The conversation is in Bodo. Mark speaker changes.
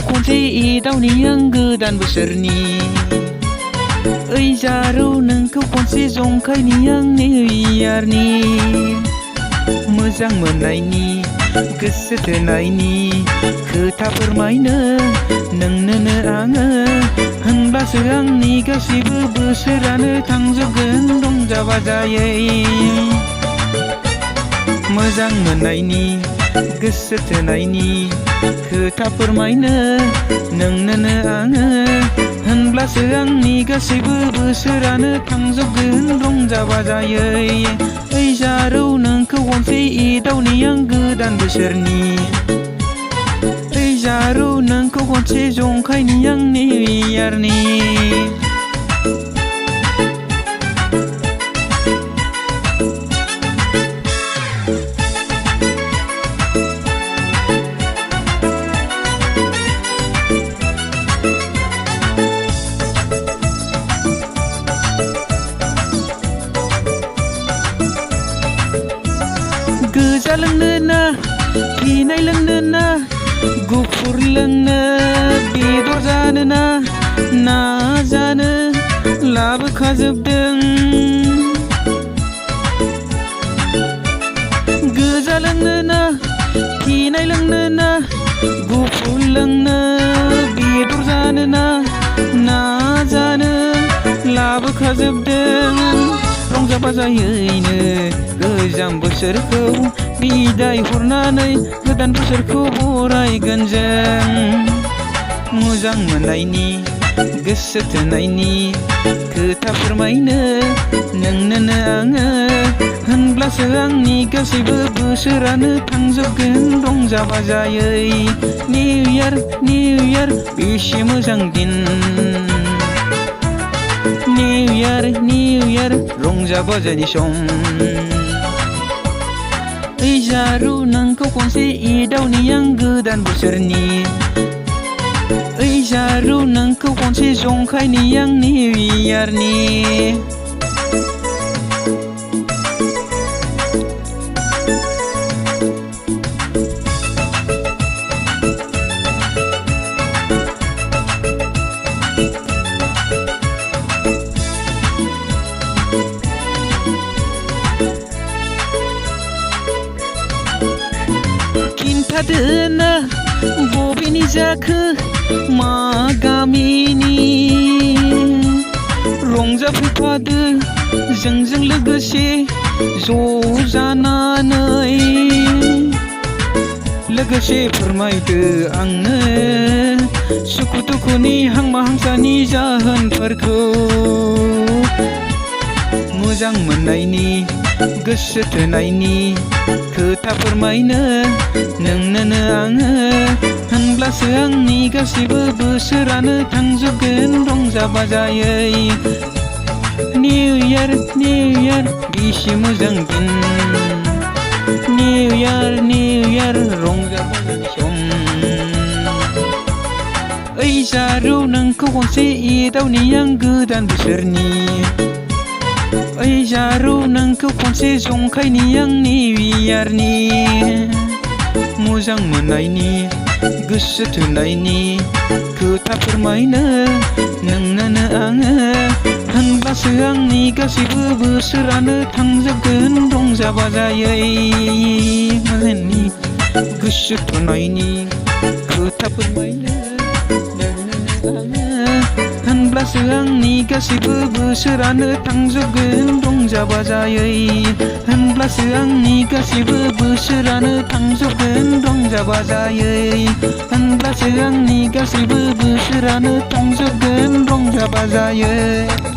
Speaker 1: खनसे एदावनि आं गोदान बोसोरनि ओइ जारौ नोंखौ खनसे जंखायनि आं निउ इयारनि मोजां मोननायनि गोसो थोनायनि खोथा फोरमायनो नोंनोनो आङो होनब्लासो आंनि गासैबो बोसोरानो थांजोबगोन रंजा बाजायै मोजां मोननायनि गोसो थोनायनि खोथा फोरमायनो नोंनोनो आङो होनब्लासो आंनि गासैबो बोसोरानो थांजोबगोन रंजा बाजायै ओइ जारौ नोंखौ खनसे एदावनि आं गोदान बोसोरनि ओइ जारौ नोंखौ खनसे जंखायनि आं निउ इयारनि गोजा लोंनो ना फेनाय लोंनो ना गुफुर लोंनो बेदर जानो ना जानो लाबोखाजोबदों गोजा लोंनो ना फेनाय लोंनो ना गुफुर लोंनो बेदर जानो ना जानो लाबोखाजोबदों रंजा बाजायैनो गोजाम बोसोरखौ बिदाय हरनानै गोदान बोसोरखौ बरायगोन जों मोजां मोननायनि गोसो थोनायनि खोथा फोरमायनो नोंनोनो आङो होनब्लासो आंनि गासैबो बोसोरानो थांजोबगोन रंजा बाजायै निउ इयार बेसे मोजां दिन निउ इयार रंजा बाजानि सम ओइ जारौ नोंखौ खनसे एदावनि आं गोदान बोसोरनि ओइ जारौ नोंखौ खनसे जंखायनि आं निउ इयारनि खिन्थादोना बबेनि जाखो मा गामिनि रंजाफैफादो जोंजों लोगोसे ज' जानानै लोगोसे फोरमायदो आंनो सुखु दुखुनि हांमा हांसानि जाहोनफोरखौ मोजां मोननायनि गोसो थोनायनि खोथा फोरमायनो नोंनोनो आङो होनब्लासो आंनि गासैबो बोसोरानो थांजोबगोन रंजा बाजायै निउ इयार बेसे मोजां दिन निउ इयार रंजा बाजानि सम ओइ जारौ नोंखौ खनसे एदावनि आं गोदान बोसोरनि ओइ जारौ नोंखौ खनसे जंखायनि आं निउ इयारनि मोजां मोननायनि गोसो थोनायनि खोथा फोरमायनो नोंनोनो आङो होनब्लासो आंनि गासैबो बोसोरानो थांजोबगोन रंजा बाजायै गोसो थोनायनि खोथा फोरमायनो होनब्लासो आंनि गासैबो बोसोरानो थांजोबगोन रंजा बाजायै होनब्लासो आंनि गासैबो बोसोरानो थांजोबगोन रंजा बाजायै होनब्लासो आंनि गासैबो बोसोरानो थांजोबगोन रंजा बाजायै